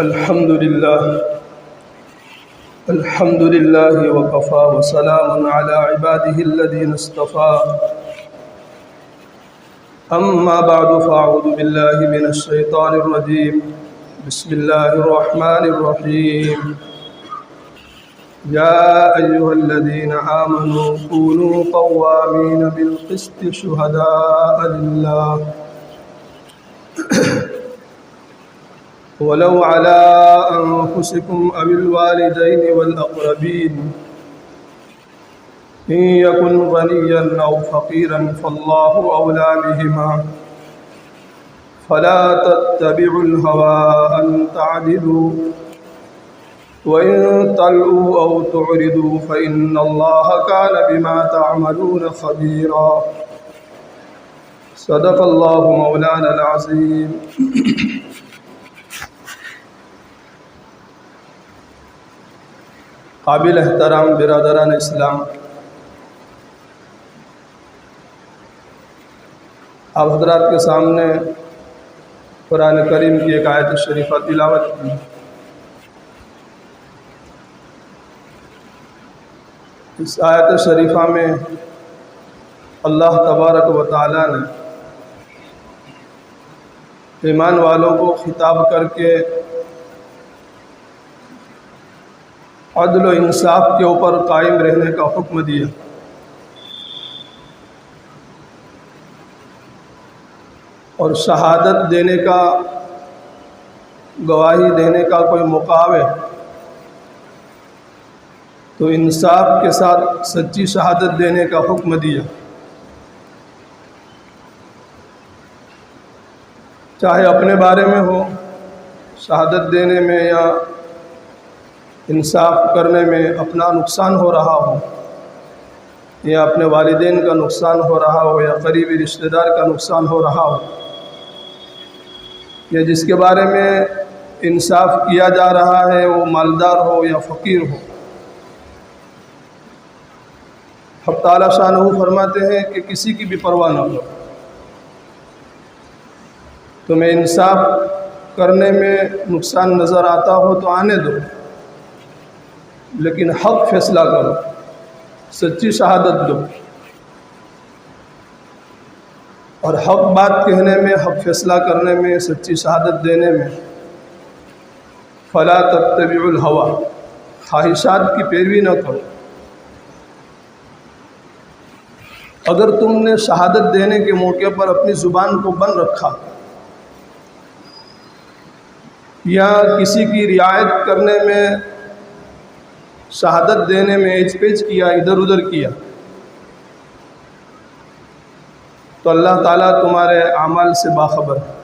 الحمد لله وكفى وسلام على عباده الذين اصطفى أما بعد فأعوذ بالله من الشيطان الرجيم بسم الله الرحمن الرحيم يا أيها الذين آمنوا كونوا قوامين بالقسط شهداء لله ولو على أنفسكم أو الوالدين والأقربين إن يكن غنيا أو فقيرا فالله أولى بهما فلا تتبعوا الهوى أن تعدلوا وإن تلؤوا أو تعرضوا فإن الله كان بما تعملون خبيرا صدق الله مولانا العظيم قابل احترام برادران اسلام، آپ حضرات کے سامنے قرآن کریم کی ایک آیت شریفہ تلاوت کی۔ اس آیت شریفہ میں اللہ تبارک و تعالی نے ایمان والوں کو خطاب کر کے عدل و انصاف کے اوپر قائم رہنے کا حکم دیا، اور شہادت دینے کا، گواہی دینے کا کوئی موقع ہے تو انصاف کے ساتھ سچی شہادت دینے کا حکم دیا، چاہے اپنے بارے میں ہو شہادت دینے میں یا انصاف کرنے میں اپنا نقصان ہو رہا ہو، یا اپنے والدین کا نقصان ہو رہا ہو، یا قریبی رشتہ دار کا نقصان ہو رہا ہو، یا جس کے بارے میں انصاف کیا جا رہا ہے وہ مالدار ہو یا فقیر ہو، حق تعالیٰ شانہ فرماتے ہیں کہ کسی کی بھی پرواہ نہ کرو، تمہیں انصاف کرنے میں نقصان نظر آتا ہو تو آنے دو، لیکن حق فیصلہ کرو، سچی شہادت دو، اور حق بات کہنے میں، حق فیصلہ کرنے میں، سچی شہادت دینے میں فلا تتبعوا الہوی، خواہشات کی پیروی نہ کرو۔ اگر تم نے شہادت دینے کے موقع پر اپنی زبان کو بند رکھا یا کسی کی رعایت کرنے میں، شہادت دینے میں ایچ پیچ کیا، ادھر ادھر کیا، تو اللہ تعالیٰ تمہارے اعمال سے باخبر ہے۔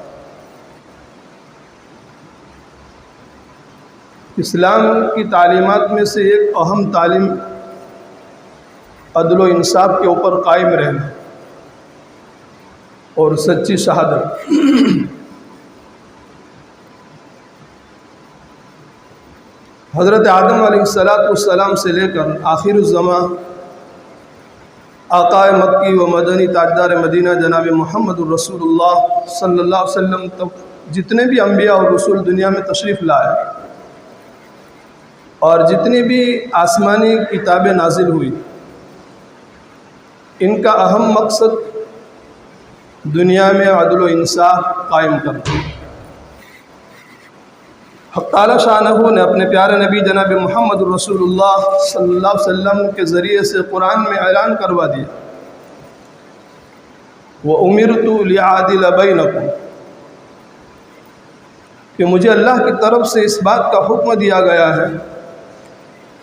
اسلام کی تعلیمات میں سے ایک اہم تعلیم عدل و انصاف کے اوپر قائم رہنا اور سچی شہادت۔ حضرت آدم علیہ السلام سے لے کر آخر الزمان آقا مکی و مدنی تاجدار مدینہ جناب محمد الرسول اللہ صلی اللہ علیہ وسلم تک جتنے بھی انبیاء اور رسول دنیا میں تشریف لائے اور جتنی بھی آسمانی کتابیں نازل ہوئی، ان کا اہم مقصد دنیا میں عدل و انصاف قائم کرنا۔ حق تعالیٰ شانہ نے اپنے پیارے نبی جناب محمد رسول اللہ صلی اللہ علیہ وسلم کے ذریعے سے قرآن میں اعلان کروا دیا، وَأُمِرْتُ لِأَعْدِلَ بَيْنَكُمْ، کہ مجھے اللہ کی طرف سے اس بات کا حکم دیا گیا ہے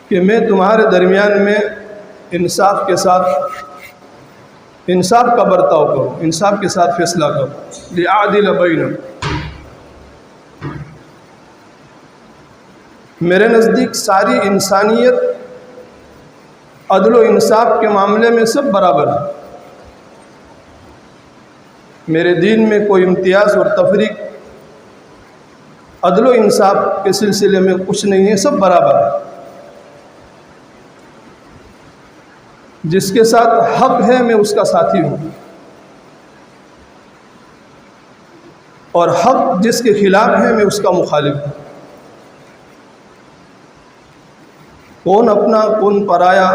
کہ میں تمہارے درمیان میں انصاف کے ساتھ، انصاف کا برتاؤ کروں، انصاف کے ساتھ فیصلہ کروں۔ لِأَعْدِلَ بَيْنَكُمْ، میرے نزدیک ساری انسانیت عدل و انصاف کے معاملے میں سب برابر ہے۔ میرے دین میں کوئی امتیاز اور تفریق عدل و انصاف کے سلسلے میں کچھ نہیں ہے، سب برابر ہے۔ جس کے ساتھ حق ہے میں اس کا ساتھی ہوں، اور حق جس کے خلاف ہے میں اس کا مخالف ہوں۔ کون اپنا کون پرایا،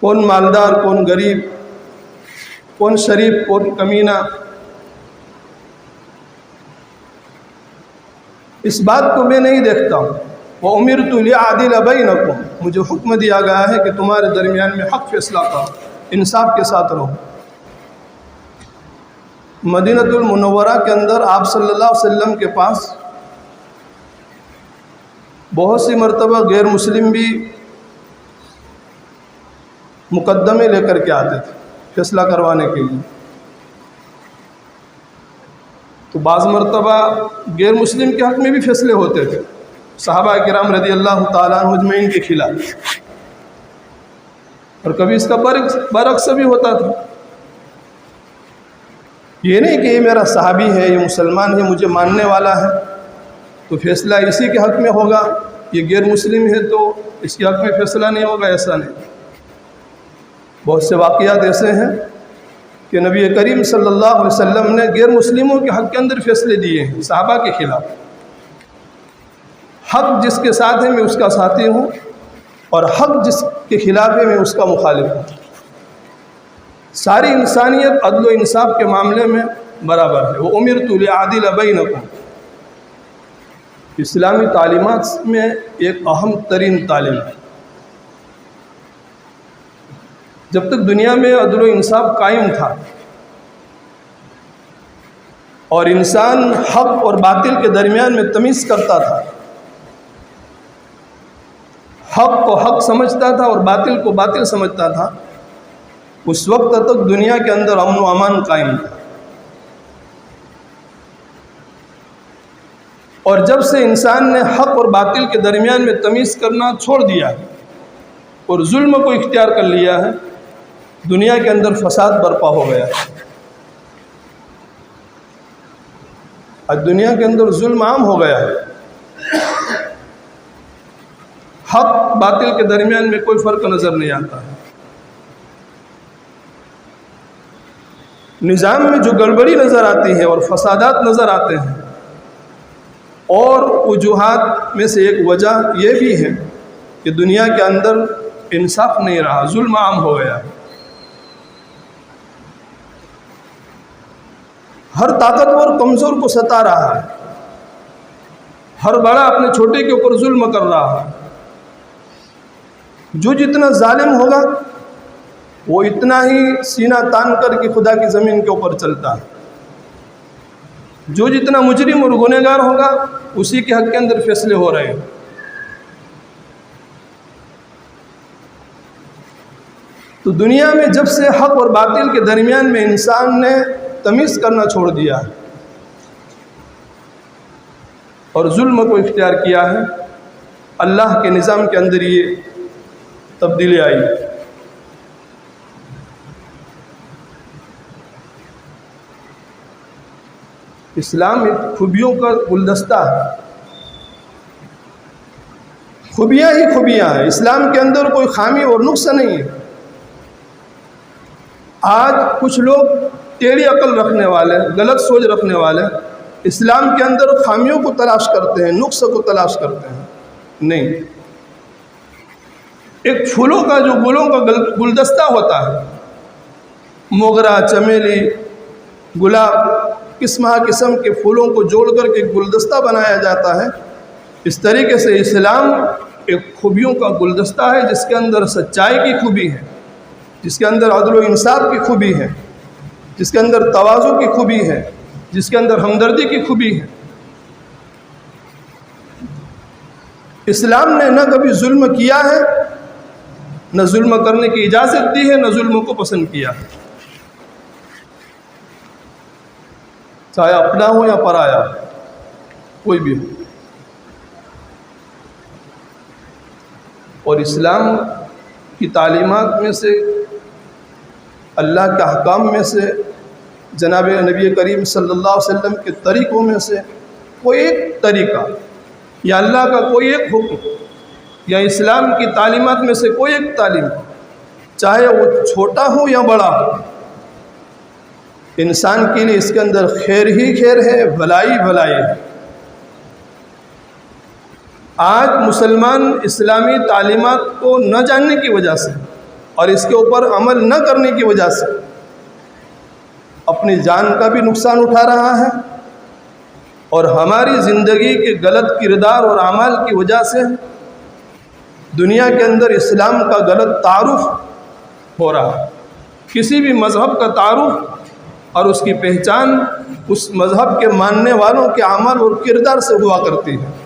کون مالدار کون غریب، کون شریف کون کمینہ، اس بات کو میں نہیں دیکھتا ہوں۔ وَأُمِرْتُ لِأَعْدِلَ بَيْنَكُمْ، مجھے حکم دیا گیا ہے کہ تمہارے درمیان میں حق فیصلہ کرو، انصاف کے ساتھ رہو۔ مدینہ المنورہ کے اندر آپ صلی اللہ علیہ وسلم کے پاس بہت سی مرتبہ غیر مسلم بھی مقدمے لے کر کے آتے تھے فیصلہ کروانے کے لیے۔ تو بعض مرتبہ غیر مسلم کے حق میں بھی فیصلے ہوتے تھے، صحابہ کرام رضی اللہ تعالیٰ عنہ اجمعین کے خلاف، اور کبھی اس کا برعکس بھی ہوتا تھا۔ یہ نہیں کہ یہ میرا صحابی ہے، یہ مسلمان ہے، مجھے ماننے والا ہے تو فیصلہ اسی کے حق میں ہوگا، یہ غیر مسلم ہے تو اس کے حق میں فیصلہ نہیں ہوگا، ایسا نہیں۔ بہت سے واقعات ایسے ہیں کہ نبی کریم صلی اللہ علیہ وسلم نے غیر مسلموں کے حق کے اندر فیصلے دیے ہیں صحابہ کے خلاف۔ حق جس کے ساتھ ہے میں اس کا ساتھی ہوں، اور حق جس کے خلاف ہے میں اس کا مخالف ہوں۔ ساری انسانیت عدل و انصاف کے معاملے میں برابر ہے۔ وَأُمِرْتُ لِأَعْدِلَ بَيْنَكُمْ اسلامی تعلیمات میں ایک اہم ترین تعلیم ہے۔ جب تک دنیا میں عدل و انصاف قائم تھا اور انسان حق اور باطل کے درمیان میں تمیز کرتا تھا، حق کو حق سمجھتا تھا اور باطل کو باطل سمجھتا تھا، اس وقت تک دنیا کے اندر امن و امان قائم تھا۔ اور جب سے انسان نے حق اور باطل کے درمیان میں تمیز کرنا چھوڑ دیا اور ظلم کو اختیار کر لیا ہے، دنیا کے اندر فساد برپا ہو گیا ہے۔ آج دنیا کے اندر ظلم عام ہو گیا ہے، حق باطل کے درمیان میں کوئی فرق نظر نہیں آتا ہے۔ نظام میں جو گڑبڑی نظر آتی ہے اور فسادات نظر آتے ہیں، اور وجوہات میں سے ایک وجہ یہ بھی ہے کہ دنیا کے اندر انصاف نہیں رہا، ظلم عام ہو گیا۔ ہر طاقتور کمزور کو ستا رہا ہے، ہر بڑا اپنے چھوٹے کے اوپر ظلم کر رہا ہے۔ جو جتنا ظالم ہوگا وہ اتنا ہی سینہ تان کر کے خدا کی زمین کے اوپر چلتا ہے، جو جتنا مجرم اور گنہگار ہوگا اسی کے حق کے اندر فیصلے ہو رہے ہیں۔ تو دنیا میں جب سے حق اور باطل کے درمیان میں انسان نے تمیز کرنا چھوڑ دیا ہے اور ظلم کو اختیار کیا ہے، اللہ کے نظام کے اندر یہ تبدیلی آئی۔ اسلام ایک خوبیوں کا گلدستہ ہے، خوبیاں ہی خوبیاں ہیں، اسلام کے اندر کوئی خامی اور نقص نہیں ہے۔ آج کچھ لوگ ٹیڑھی عقل رکھنے والے، غلط سوچ رکھنے والے اسلام کے اندر خامیوں کو تلاش کرتے ہیں، نقص کو تلاش کرتے ہیں۔ نہیں، ایک پھولوں کا جو گلوں کا گلدستہ ہوتا ہے، موگرا، چمیلی، گلاب، قسم کے پھولوں کو جوڑ کر کے گلدستہ بنایا جاتا ہے، اس طریقے سے اسلام ایک خوبیوں کا گلدستہ ہے جس کے اندر سچائی کی خوبی ہے، جس کے اندر عدل و انصاف کی خوبی ہے، جس کے اندر تواضع کی خوبی ہے، جس کے اندر ہمدردی کی خوبی ہے۔ اسلام نے نہ کبھی ظلم کیا ہے، نہ ظلم کرنے کی اجازت دی ہے، نہ ظلم کو پسند کیا ہے، چاہے اپنا ہو یا پرایا، کوئی بھی ہو۔ اور اسلام کی تعلیمات میں سے، اللہ کے احکام میں سے، جناب نبی کریم صلی اللہ علیہ وسلم کے طریقوں میں سے کوئی ایک طریقہ یا اللہ کا کوئی ایک حکم یا اسلام کی تعلیمات میں سے کوئی ایک تعلیم، چاہے وہ چھوٹا ہو یا بڑا ہو، انسان کے لیے اس کے اندر خیر ہی خیر ہے، بھلائی بھلائی ہے۔ آج مسلمان اسلامی تعلیمات کو نہ جاننے کی وجہ سے اور اس کے اوپر عمل نہ کرنے کی وجہ سے اپنی جان کا بھی نقصان اٹھا رہا ہے، اور ہماری زندگی کے غلط کردار اور اعمال کی وجہ سے دنیا کے اندر اسلام کا غلط تعارف ہو رہا ہے۔ کسی بھی مذہب کا تعارف اور اس کی پہچان اس مذہب کے ماننے والوں کے اعمال اور کردار سے ہوا کرتی ہے۔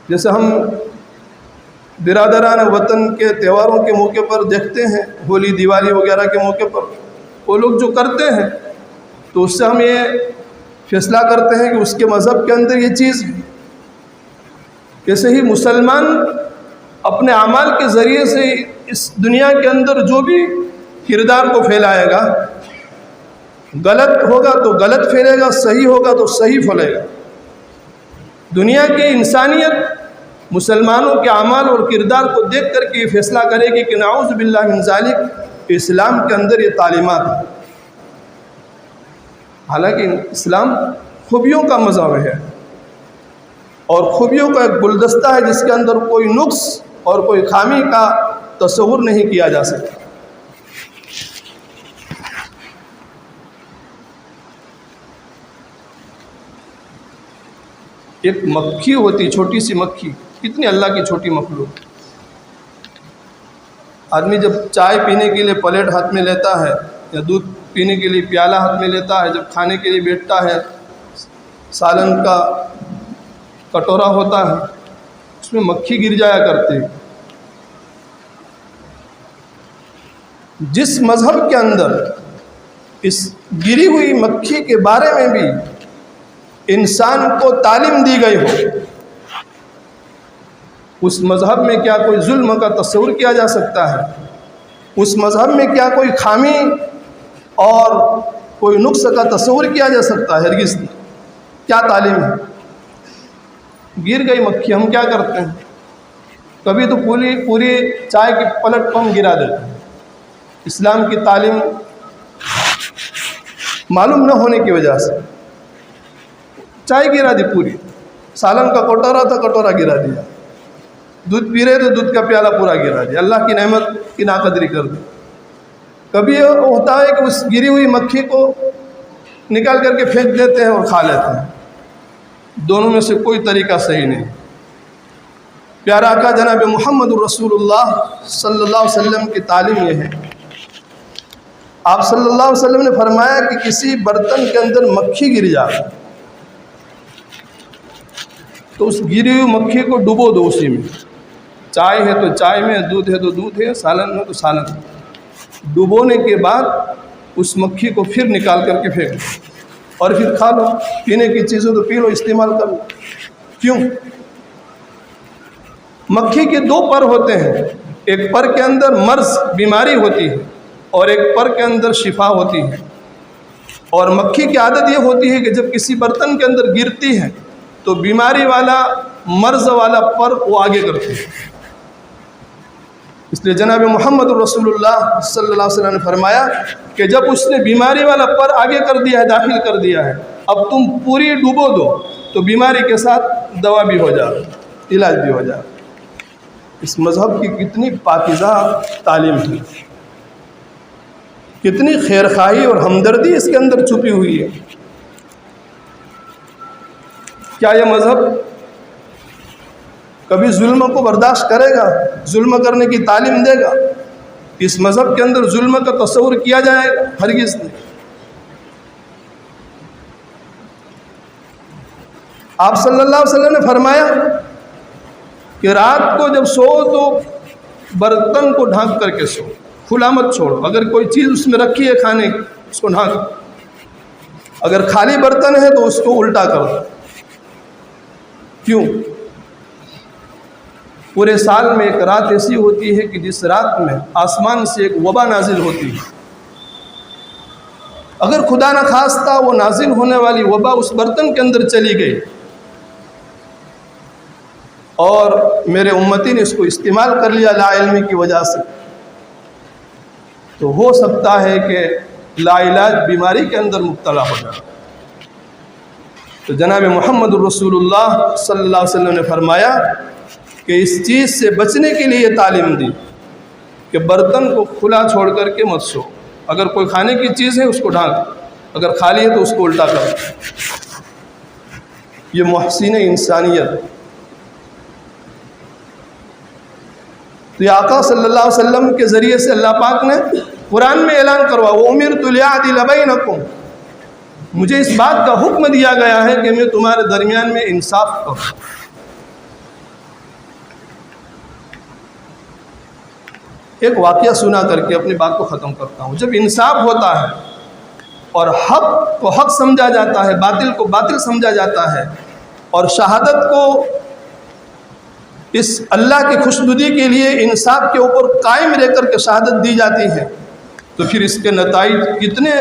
جیسے ہم برادران وطن کے تہواروں کے موقع پر دیکھتے ہیں، ہولی دیوالی وغیرہ کے موقع پر وہ لوگ جو کرتے ہیں تو اس سے ہم یہ فیصلہ کرتے ہیں کہ اس کے مذہب کے اندر یہ چیز ہے۔ ایسے ہی مسلمان اپنے اعمال کے ذریعے سے اس دنیا کے اندر جو بھی کردار کو پھیلائے گا، غلط ہوگا تو غلط پھیلے گا، صحیح ہوگا تو صحیح پھیلے گا۔ دنیا کی انسانیت مسلمانوں کے اعمال اور کردار کو دیکھ کر کے یہ فیصلہ کرے گی کہ نعوذ باللہ من ذالک، اسلام کے اندر یہ تعلیمات ہیں۔ حالانکہ اسلام خوبیوں کا مذہب ہے، اور خوبیوں کا ایک گلدستہ ہے جس کے اندر کوئی نقص اور کوئی خامی کا تصور نہیں کیا جا سکتا۔ ایک مکھی ہوتی، چھوٹی سی مکھی، کتنی اللہ کی چھوٹی مخلوق۔ آدمی جب چائے پینے کے لیے پلیٹ ہاتھ میں لیتا ہے یا دودھ پینے کے لیے پیالہ ہاتھ میں لیتا ہے، جب کھانے کے لیے بیٹھتا ہے، سالن کا کٹورا ہوتا ہے، اس میں مکھی گر جایا کرتی۔ جس مذہب کے اندر اس گری ہوئی مکھی کے بارے میں بھی انسان کو تعلیم دی گئی ہو، اس مذہب میں کیا کوئی ظلم کا تصور کیا جا سکتا ہے؟ اس مذہب میں کیا کوئی خامی اور کوئی نقص کا تصور کیا جا سکتا ہے؟ ہرگز نہیں۔ کیا تعلیم ہے؟ گر گئی مکھی، ہم کیا کرتے ہیں؟ کبھی تو پوری چائے کی پلٹ کو ہم گرا دیتے ہیں۔ اسلام کی تعلیم معلوم نہ ہونے کی وجہ سے چائے گرا دی، پوری سالن کا کٹورا تھا، کٹورا گرا دیا، دودھ پی رہے تو دودھ کا پیالہ پورا گرا دیا، اللہ کی نعمت کی ناقدری کر دی۔ کبھی یہ ہوتا ہے کہ اس گری ہوئی مکھی کو نکال کر کے پھینک دیتے ہیں اور کھا لیتے ہیں۔ دونوں میں سے کوئی طریقہ صحیح نہیں۔ پیارا آقا جناب محمد الرسول اللہ صلی اللہ علیہ وسلم کی تعلیم یہ ہے۔ آپ صلی اللہ علیہ وسلم نے فرمایا کہ کسی برتن کے اندر مکھی گر جائے تو اس گری ہوئی مکھی کو ڈبو دو اسی میں، چائے ہے تو چائے میں، دودھ ہے تو دودھ ہے، سالن ہے تو سالن ہے۔ ڈبونے کے بعد اس مکھی کو پھر نکال کر کے پھینک دو اور پھر کھا لو۔ پینے کی چیزیں تو پی لو، استعمال کر لو۔ کیوں؟ مکھی کے دو پر ہوتے ہیں، ایک پر کے اندر مرض بیماری ہوتی ہے اور ایک پر کے اندر شفا ہوتی ہے۔ اور مکھی کی عادت یہ ہوتی ہے کہ جب کسی برتن کے اندر گرتی ہے تو بیماری والا، مرض والا پر وہ آگے کرتی ہے۔ اس لیے جناب محمد رسول اللہ صلی اللہ علیہ وسلم نے فرمایا کہ جب اس نے بیماری والا پر آگے کر دیا ہے، داخل کر دیا ہے، اب تم پوری ڈبو دو تو بیماری کے ساتھ دوا بھی ہو جائے، علاج بھی ہو جائے۔ اس مذہب کی کتنی پاکیزہ تعلیم ہے، کتنی خیرخواہی اور ہمدردی اس کے اندر چھپی ہوئی ہے۔ کیا یہ مذہب کبھی ظلم کو برداشت کرے گا؟ ظلم کرنے کی تعلیم دے گا؟ اس مذہب کے اندر ظلم کا تصور کیا جائے گا؟ ہرگز نہیں۔ آپ صلی اللہ علیہ وسلم نے فرمایا کہ رات کو جب سو تو برتن کو ڈھانک کر کے سو، کھلا مت چھوڑو۔ اگر کوئی چیز اس میں رکھی ہے کھانے کی، اس کو ڈھانک۔ اگر خالی برتن ہے تو اس کو الٹا کر دو۔ کیوں؟ پورے سال میں ایک رات ایسی ہوتی ہے کہ جس رات میں آسمان سے ایک وبا نازل ہوتی ہے۔ اگر خدا نخواستہ وہ نازل ہونے والی وبا اس برتن کے اندر چلی گئی اور میرے امتی نے اس کو استعمال کر لیا لا علمی کی وجہ سے، تو ہو سکتا ہے کہ لا علاج بیماری کے اندر مبتلا ہو جائے۔ تو جناب محمد الرسول اللہ صلی اللہ علیہ وسلم نے فرمایا کہ اس چیز سے بچنے کے لیے یہ تعلیم دی کہ برتن کو کھلا چھوڑ کر کے مت سو، اگر کوئی کھانے کی چیز ہے اس کو ڈھانک، اگر خالی ہے تو اس کو الٹا کر۔ یہ محسن انسانیت۔ تو یہ آقا صلی اللہ علیہ وسلم کے ذریعے سے اللہ پاک نے قرآن میں اعلان کروا، وَأُمِرْتُ لِأَعْدِلَ بَيْنَكُمْ، مجھے اس بات کا حکم دیا گیا ہے کہ میں تمہارے درمیان میں انصاف کروں۔ ایک واقعہ سنا کر کے اپنی بات کو ختم کرتا ہوں۔ جب انصاف ہوتا ہے اور حق کو حق سمجھا جاتا ہے، باطل کو باطل سمجھا جاتا ہے، اور شہادت کو اس اللہ کی خوشنودی کے لیے انصاف کے اوپر قائم رہ کر کے شہادت دی جاتی ہے، تو پھر اس کے نتائج کتنے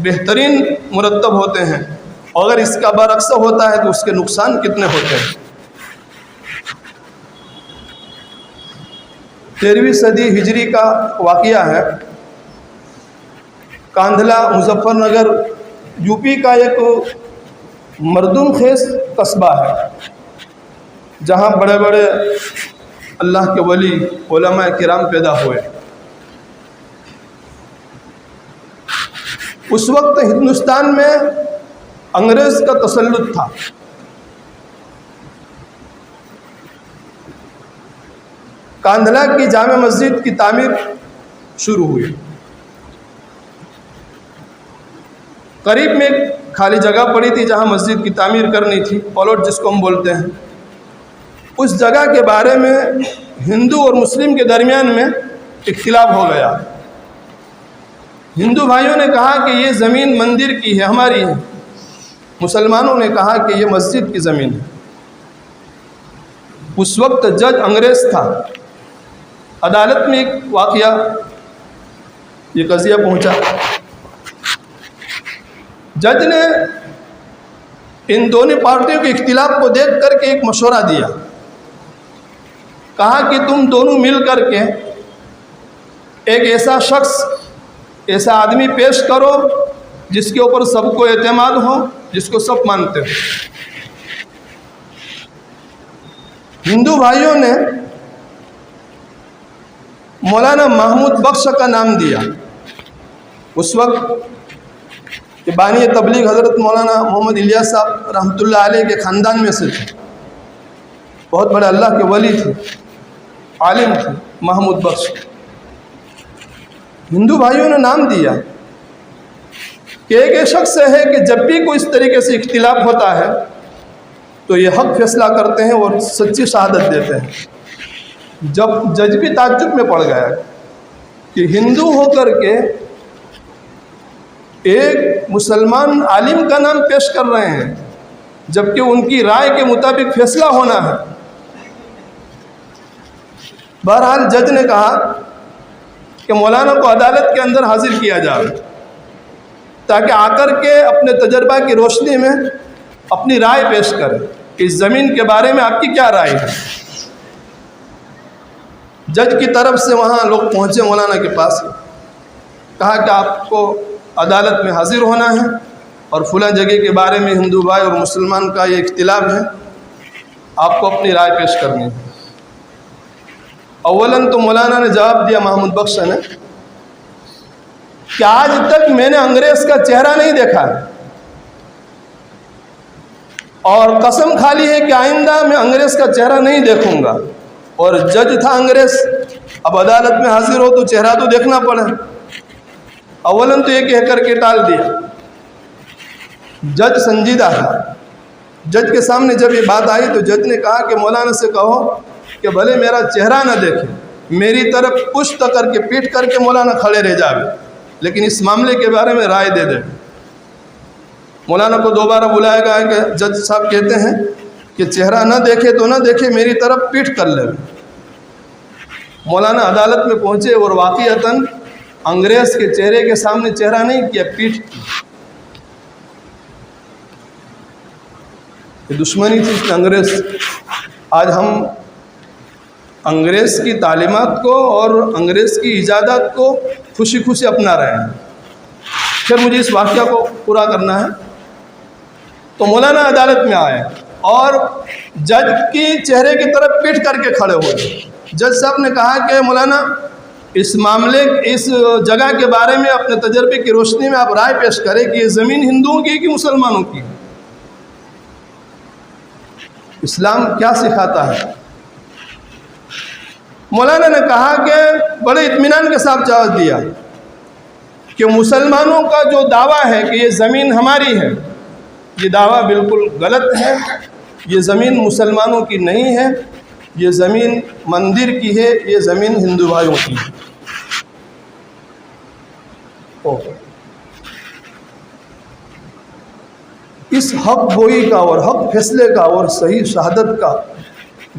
بہترین مرتب ہوتے ہیں، اور اگر اس کا برعکس ہوتا ہے تو اس کے نقصان کتنے ہوتے ہیں۔ 13ویں صدی ہجری کا واقعہ ہے۔ کاندھلا مظفر نگر یو پی کا ایک مردم خیز قصبہ ہے، جہاں بڑے بڑے اللہ کے ولی علماء کرام پیدا ہوئے۔ اس وقت ہندوستان میں انگریز کا تسلط تھا۔ کاندھلا کی جامع مسجد کی تعمیر شروع ہوئی۔ قریب میں ایک خالی جگہ پڑی تھی جہاں مسجد کی تعمیر کرنی تھی، پلاٹ جس کو ہم بولتے ہیں۔ اس جگہ کے بارے میں ہندو اور مسلم کے درمیان میں اختلاف ہو گیا۔ ہندو بھائیوں نے کہا کہ یہ زمین مندر کی ہے، ہماری ہے۔ مسلمانوں نے کہا کہ یہ مسجد کی زمین ہے۔ اس وقت جج انگریز تھا۔ عدالت میں ایک واقعہ، یہ قضیہ پہنچا۔ جج نے ان دونوں پارٹیوں کے اختلاف کو دیکھ کر کے ایک مشورہ دیا، کہا کہ تم دونوں مل کر کے ایک ایسا شخص، ایسا آدمی پیش کرو جس کے اوپر سب کو اعتماد ہو، جس کو سب مانتے ہو۔ ہندو بھائیوں نے مولانا محمود بخش کا نام دیا۔ اس وقت بانی تبلیغ حضرت مولانا محمد الیاس صاحب رحمۃ اللہ علیہ کے خاندان میں سے تھے، بہت بڑے اللہ کے ولی تھے، عالم تھے محمود بخش۔ ہندو بھائیوں نے نام دیا کہ ایک شخص ہے کہ جب بھی کوئی اس طریقے سے اختلاف ہوتا ہے تو یہ حق فیصلہ کرتے ہیں اور سچی شہادت دیتے ہیں۔ جب جج بھی تعجب میں پڑ گیا کہ ہندو ہو کر کے ایک مسلمان عالم کا نام پیش کر رہے ہیں، جبکہ ان کی رائے کے مطابق فیصلہ ہونا ہے۔ بہرحال جج نے کہا کہ مولانا کو عدالت کے اندر حاضر کیا جائے تاکہ آ کر کے اپنے تجربہ کی روشنی میں اپنی رائے پیش کرے کہ اس زمین کے بارے میں آپ کی کیا رائے ہے۔ جج کی طرف سے وہاں لوگ پہنچے مولانا کے پاس، کہا کہ آپ کو عدالت میں حاضر ہونا ہے اور فلاں جگہ کے بارے میں ہندو بھائی اور مسلمان کا یہ اختلاف ہے، آپ کو اپنی رائے پیش کرنی ہے۔ اولاً تو مولانا نے جواب دیا محمود بخش نے کہ آج تک میں نے انگریز کا چہرہ نہیں دیکھا ہے، اور قسم کھا لی ہے کہ آئندہ میں انگریز کا چہرہ نہیں دیکھوں گا۔ اور جج تھا انگریز، اب عدالت میں حاضر ہو تو چہرہ تو دیکھنا پڑے۔ اولاً تو یہ کہہ کر کے ٹال دیا۔ جج سنجیدہ تھا۔ جج کے سامنے جب یہ بات آئی تو جج نے کہا کہ مولانا سے کہو کہ بھلے میرا چہرہ نہ دیکھے، میری طرف پشت کر کے پیٹ کر کے مولانا کھڑے رہ جاوے، لیکن اس معاملے کے بارے میں رائے دے دے۔ مولانا کو دوبارہ بلایا گیا کہ جج صاحب کہتے ہیں کہ چہرہ نہ دیکھے تو نہ دیکھے، میری طرف پیٹ کر لے۔ مولانا عدالت میں پہنچے اور واقعتاً انگریز کے چہرے کے سامنے چہرہ نہیں کیا، پیٹ کی۔ یہ دشمنی تھی کہ انگریز، آج ہم انگریز کی تعلیمات کو اور انگریز کی ایجادات کو خوشی خوشی اپنا رہے ہیں۔ پھر مجھے اس واقعہ کو پورا کرنا ہے۔ تو مولانا عدالت میں آئے اور جج کی چہرے کی طرف پیٹ کر کے کھڑے ہوئے. جج صاحب نے کہا کہ مولانا اس معاملے اس جگہ کے بارے میں اپنے تجربے کی روشنی میں آپ رائے پیش کریں کہ یہ زمین ہندوؤں کی کہ مسلمانوں کی؟ اسلام کیا سکھاتا ہے؟ مولانا نے کہا کہ بڑے اطمینان کے ساتھ جواب دیا کہ مسلمانوں کا جو دعویٰ ہے کہ یہ زمین ہماری ہے، یہ دعویٰ بالکل غلط ہے. یہ زمین مسلمانوں کی نہیں ہے، یہ زمین مندر کی ہے، یہ زمین ہندو بھائیوں کی ہے. اس حق گوئی کا اور حق فیصلے کا اور صحیح شہادت کا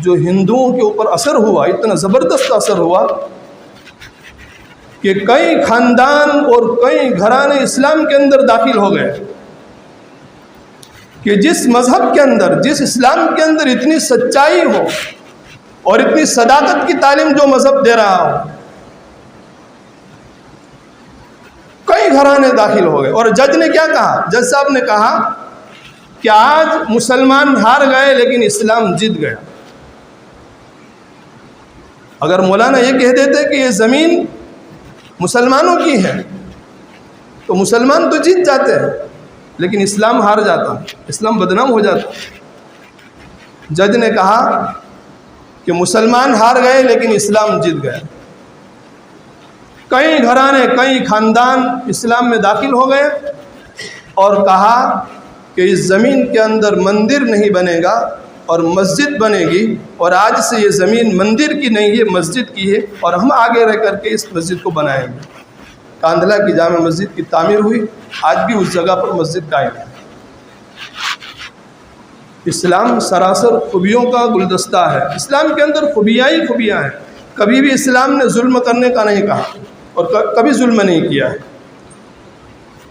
جو ہندوؤں کے اوپر اثر ہوا، اتنا زبردست اثر ہوا کہ کئی خاندان اور کئی گھرانے اسلام کے اندر داخل ہو گئے. کہ جس مذہب کے اندر، جس اسلام کے اندر اتنی سچائی ہو اور اتنی صداقت کی تعلیم جو مذہب دے رہا ہو، کئی گھرانے داخل ہو گئے. اور جج نے کیا کہا؟ جج صاحب نے کہا کہ آج مسلمان ہار گئے لیکن اسلام جیت گیا. اگر مولانا یہ کہہ دیتے کہ یہ زمین مسلمانوں کی ہے تو مسلمان تو جیت جاتے ہیں، لیکن اسلام ہار جاتا، اسلام بدنام ہو جاتا. جج نے کہا کہ مسلمان ہار گئے لیکن اسلام جیت گیا. کئی گھرانے، کئی خاندان اسلام میں داخل ہو گئے اور کہا کہ اس زمین کے اندر مندر نہیں بنے گا اور مسجد بنے گی، اور آج سے یہ زمین مندر کی نہیں ہے، مسجد کی ہے، اور ہم آگے رہ کر کے اس مسجد کو بنائیں گے. کاندھلا کی جامع مسجد کی تعمیر ہوئی، آج بھی اس جگہ پر مسجد قائم ہے. اسلام سراسر خوبیوں کا گلدستہ ہے. اسلام کے اندر خوبیاں ہی خوبیاں ہیں. کبھی بھی اسلام نے ظلم کرنے کا نہیں کہا اور کبھی ظلم نہیں کیا ہے.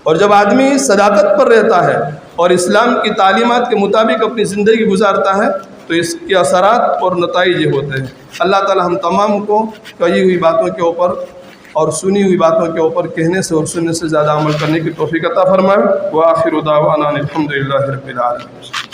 اور جب آدمی صداقت پر رہتا ہے اور اسلام کی تعلیمات کے مطابق اپنی زندگی گزارتا ہے تو اس کے اثرات اور نتائج یہ ہوتے ہیں. اللہ تعالی ہم تمام کو کہی ہوئی باتوں کے اوپر اور سنی ہوئی باتوں کے اوپر کہنے سے اور سننے سے زیادہ عمل کرنے کی توفیق عطا فرمائے. وآخر دعوانا الحمدللہ رب العالمین.